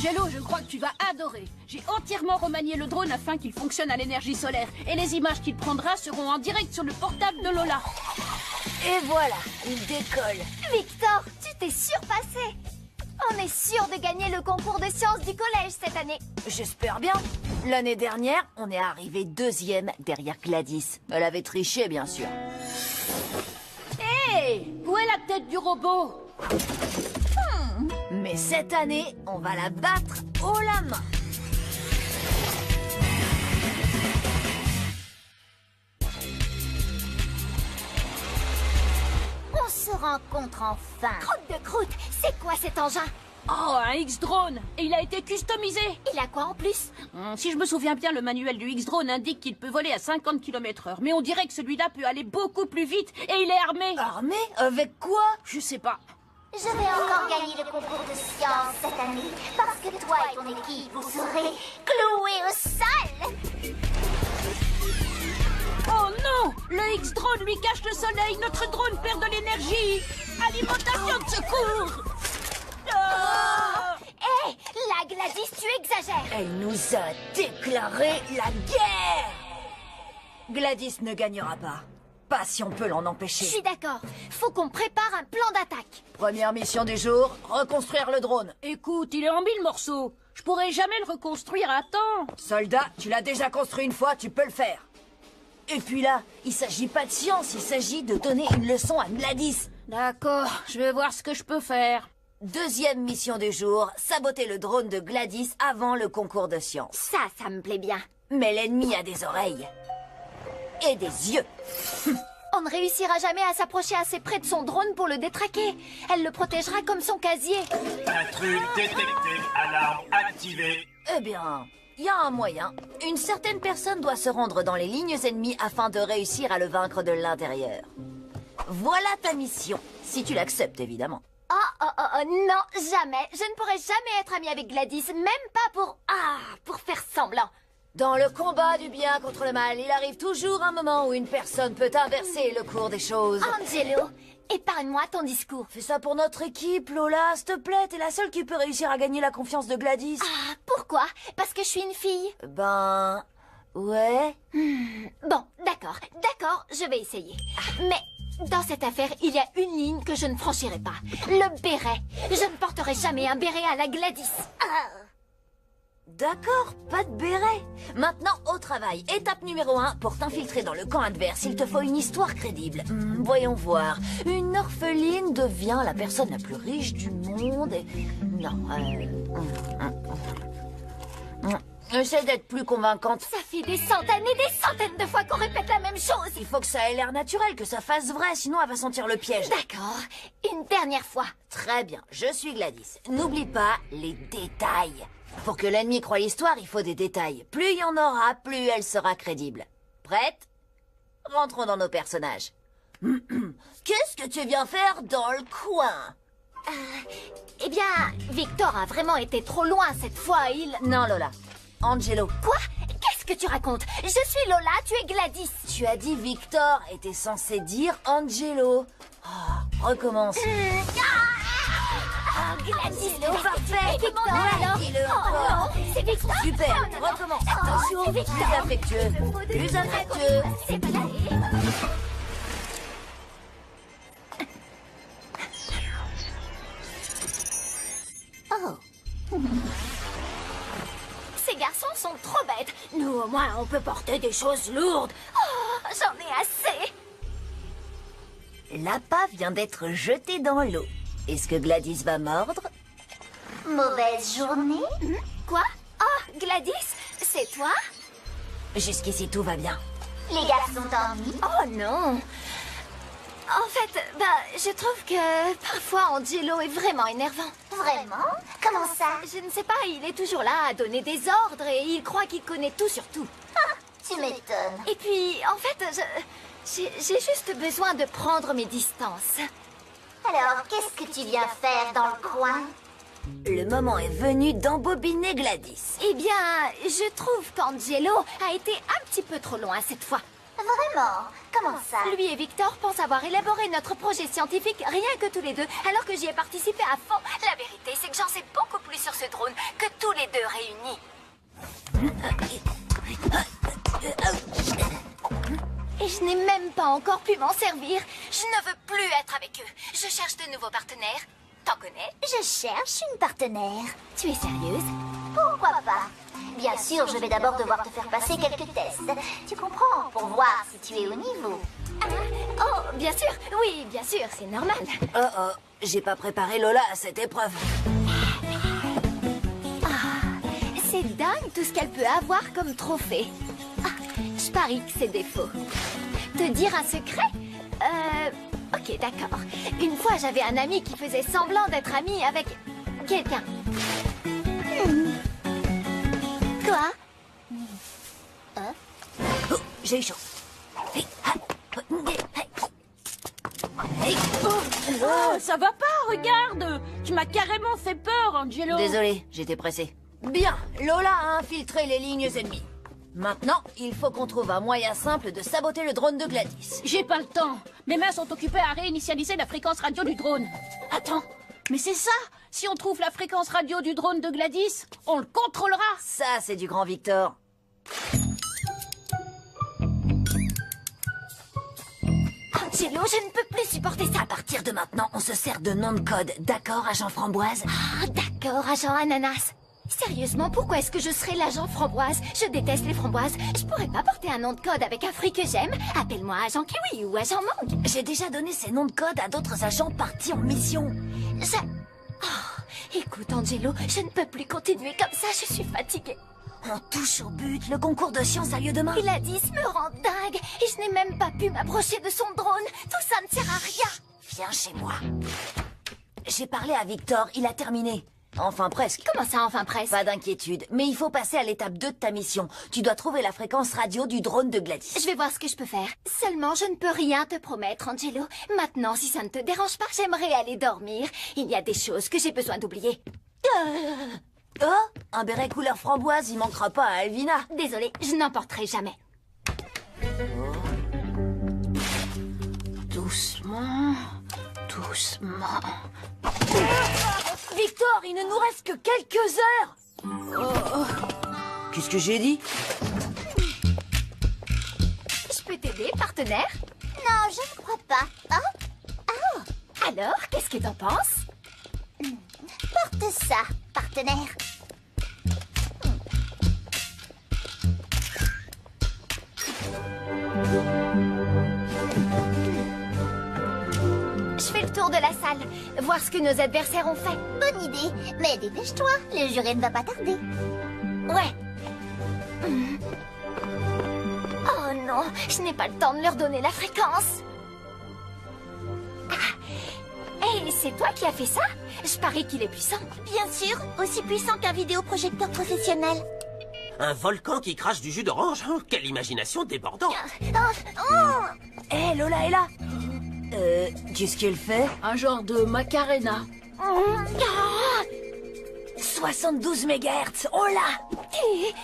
Angelo, je crois que tu vas adorer. J'ai entièrement remanié le drone afin qu'il fonctionne à l'énergie solaire. Et les images qu'il prendra seront en direct sur le portable de Lola. Et voilà, il décolle. Victor, tu t'es surpassé. On est sûr de gagner le concours de sciences du collège cette année. J'espère bien. L'année dernière, on est arrivé 2e derrière Gladys. Elle avait triché, bien sûr. Hé, où est la tête du robot? Mais cette année, on va la battre haut la main. On se rencontre enfin. Croûte de croûte, c'est quoi cet engin? Oh, un X-Drone. Et il a été customisé. Il a quoi en plus? Si je me souviens bien, le manuel du X-Drone indique qu'il peut voler à 50 km/h. Mais on dirait que celui-là peut aller beaucoup plus vite. Et il est armé. Armé? Avec quoi? Je sais pas. Je vais encore gagner le concours de sciences cette année. Parce que toi et ton équipe, vous serez cloués au sol. Oh non! Le X-Drone lui cache le soleil. Notre drone perd de l'énergie. Alimentation de secours. Hé, la Gladys, tu exagères. Elle nous a déclaré la guerre. Gladys ne gagnera pas. Pas si on peut l'en Je empêcher. suis d'accord. Faut qu'on prépare un plan d'attaque. Première mission du jour, reconstruire le drone. Écoute, il est en 1000 morceaux. Je pourrais jamais le reconstruire à temps. Soldat, tu l'as déjà construit une fois, tu peux le faire. Et puis là, il s'agit pas de science, il s'agit de donner une leçon à Gladys. D'accord, je vais voir ce que je peux faire. Deuxième mission du jour, saboter le drone de Gladys avant le concours de science. Ça me plaît bien. Mais l'ennemi a des oreilles. Et des yeux. On ne réussira jamais à s'approcher assez près de son drone pour le détraquer. Elle le protégera comme son casier. Intrus détecté, alarme activée. Eh bien, il y a un moyen. Une certaine personne doit se rendre dans les lignes ennemies afin de réussir à le vaincre de l'intérieur. Voilà ta mission, si tu l'acceptes évidemment. Oh, non, jamais. Je ne pourrai jamais être amie avec Gladys, même pas pour faire semblant. Dans le combat du bien contre le mal, il arrive toujours un moment où une personne peut inverser le cours des choses. Angelo, épargne-moi ton discours. Fais ça pour notre équipe, Lola, s'il te plaît, t'es la seule qui peut réussir à gagner la confiance de Gladys. Ah, pourquoi? Parce que je suis une fille? Ben... ouais... Bon, d'accord, je vais essayer. Mais dans cette affaire, il y a une ligne que je ne franchirai pas. Le béret. Je ne porterai jamais un béret à la Gladys. D'accord, pas de béret. Maintenant, au travail. Étape numéro 1, pour t'infiltrer dans le camp adverse, il te faut une histoire crédible. Voyons voir. Une orpheline devient la personne la plus riche du monde et... Non, Essaie d'être plus convaincante. Ça fait des centaines et des centaines de fois qu'on répète la même chose. Il faut que ça ait l'air naturel, que ça fasse vrai, sinon elle va sentir le piège. D'accord, une dernière fois. Très bien, je suis Gladys. N'oublie pas les détails. Pour que l'ennemi croie l'histoire, il faut des détails. Plus il y en aura, plus elle sera crédible. Prête? Rentrons dans nos personnages. Qu'est-ce que tu viens faire dans le coin? Eh bien, Victor a vraiment été trop loin cette fois, Non, Lola. Angelo. Quoi? Qu'est-ce que tu racontes? Je suis Lola, tu es Gladys. Tu as dit Victor et t'es censé dire Angelo. Oh, recommence. Gladys, Parfait. Victor, Ouais, alors? dis-le Oh encore. non, c'est Victor. Super, Non, non, non. recommence. Oh, Attention, c'est Victor. plus affectueux. Plus affectueux. C'est pas là. Oh. Ces garçons sont trop bêtes. Nous, au moins, on peut porter des choses lourdes. Oh, j'en ai assez. L'appât vient d'être jeté dans l'eau. Est-ce que Gladys va mordre? Mauvaise journée? Quoi? Oh, Gladys, c'est toi? Jusqu'ici, tout va bien. Les garçons t'ennuient? Oh non. En fait, je trouve que parfois Angelo est vraiment énervant. Vraiment? Comment ça? Je ne sais pas, il est toujours là à donner des ordres et il croit qu'il connaît tout sur tout. Tu m'étonnes. Et puis, en fait, j'ai juste besoin de prendre mes distances. Alors, qu'est-ce que tu viens faire dans le coin? Le moment est venu d'embobiner Gladys. Eh bien, je trouve qu'Angelo a été un petit peu trop loin cette fois. Vraiment? Comment ça? Lui et Victor pensent avoir élaboré notre projet scientifique rien que tous les deux, alors que j'y ai participé à fond. La vérité, c'est que j'en sais beaucoup plus sur ce drone que tous les deux réunis. Et je n'ai même pas encore pu m'en servir. Je ne veux plus être avec eux. Je cherche de nouveaux partenaires. T'en connais? Je cherche une partenaire. Tu es sérieuse? Pourquoi pas? Bien sûr, je vais d'abord devoir te faire passer quelques tests. Tu comprends? Pour voir si tu es au niveau. Oh, bien sûr. Oui, bien sûr, c'est normal. Oh, j'ai pas préparé Lola à cette épreuve. C'est dingue tout ce qu'elle peut avoir comme trophée. Je parie que c'est des faux. Te dire un secret? Ok, d'accord. Une fois, j'avais un ami qui faisait semblant d'être ami avec quelqu'un. Quoi? Oh, j'ai eu chaud. Oh, ça va pas, regarde! Tu m'as carrément fait peur, Angelo! Désolé, j'étais pressé. Bien, Lola a infiltré les lignes ennemies. Maintenant, il faut qu'on trouve un moyen simple de saboter le drone de Gladys. J'ai pas le temps. Mes mains sont occupées à réinitialiser la fréquence radio du drone. Attends, mais c'est ça! Si on trouve la fréquence radio du drone de Gladys, on le contrôlera! Ça, c'est du grand Victor. Angelo, je ne peux plus supporter ça. À partir de maintenant, on se sert de nom de code. D'accord, agent Framboise? D'accord, agent Ananas. Sérieusement, pourquoi est-ce que je serais l'agent Framboise? Je déteste les framboises. Je pourrais pas porter un nom de code avec un fruit que j'aime. Appelle-moi agent Kiwi ou agent Mangue. J'ai déjà donné ces noms de code à d'autres agents partis en mission. Écoute, Angelo, je ne peux plus continuer comme ça. Je suis fatiguée. On touche au but. Le concours de science a lieu demain. Gladys me rend dingue et je n'ai même pas pu m'approcher de son drone. Tout ça ne sert à rien. Viens chez moi. J'ai parlé à Victor, il a terminé. Enfin presque. Comment ça, enfin presque? Pas d'inquiétude, mais il faut passer à l'étape 2 de ta mission. Tu dois trouver la fréquence radio du drone de Gladys. Je vais voir ce que je peux faire. Seulement, je ne peux rien te promettre, Angelo. Maintenant, si ça ne te dérange pas, j'aimerais aller dormir. Il y a des choses que j'ai besoin d'oublier. Oh, un béret couleur framboise, il manquera pas à Alvina. Désolée, je n'en porterai jamais. Doucement, doucement. Victor, il ne nous reste que quelques heures. Qu'est-ce que j'ai dit? Je peux t'aider, partenaire? Non, je ne crois pas. Oh, Alors, qu'est-ce que t'en penses? porte ça, partenaire. Je fais le tour de la salle, voir ce que nos adversaires ont fait. Bonne idée, mais dépêche-toi, le jury ne va pas tarder. Ouais. Oh non, je n'ai pas le temps de leur donner la fréquence. Hey, c'est toi qui as fait ça? Je parie qu'il est puissant. Bien sûr, aussi puissant qu'un vidéoprojecteur professionnel. Un volcan qui crache du jus d'orange? Quelle imagination débordante! Hé, Lola est là. Qu'est-ce qu'elle fait? Un genre de Macarena. 72 MHz, on l'a.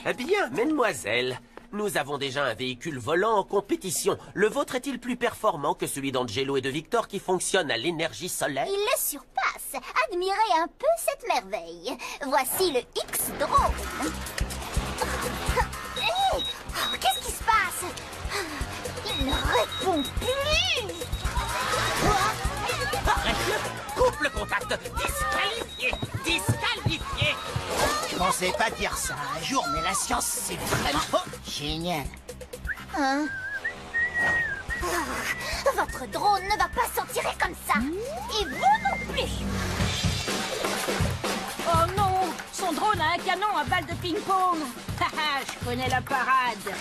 Eh bien, mesdemoiselles, nous avons déjà un véhicule volant en compétition. Le vôtre est-il plus performant que celui d'Angelo et de Victor qui fonctionne à l'énergie solaire? Il le surpasse. Admirez un peu cette merveille. Voici le X-Drone. Hey, qu'est-ce qui se passe? Il ne répond plus. Arrête-le! Coupe le contact! Disqualifié! Disqualifié! Je pensais pas dire ça un jour, mais la science, c'est vraiment génial. Votre drone ne va pas s'en tirer comme ça. Et vous non plus. Oh non! Son drone a un canon à balles de ping-pong! Haha, je connais la parade!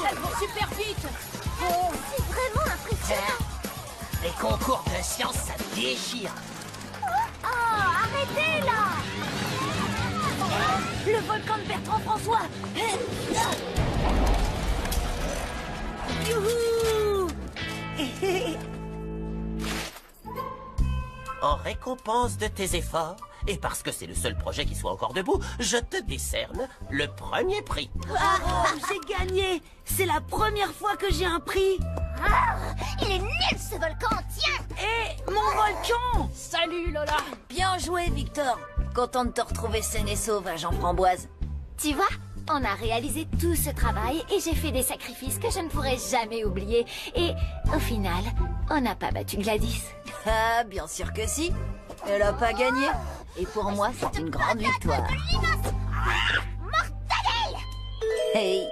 Elle court super vite! Oh, C'est vraiment impressionnant. Les concours de science, ça déchire. Oh, arrêtez là. Le volcan de Bertrand François. Youhou. En récompense de tes efforts, et parce que c'est le seul projet qui soit encore debout, je te décerne le premier prix. J'ai gagné! C'est la première fois que j'ai un prix! Il est nul ce volcan, tiens! Et mon volcan! Salut Lola. Bien joué, Victor. Content de te retrouver saine et sauve à Jean-Framboise. Tu vois, on a réalisé tout ce travail et j'ai fait des sacrifices que je ne pourrai jamais oublier. Et au final, on n'a pas battu Gladys. Ah, bien sûr que si. Elle a pas gagné. Et pour moi, c'est une grande victoire. Mortadelle! Hey,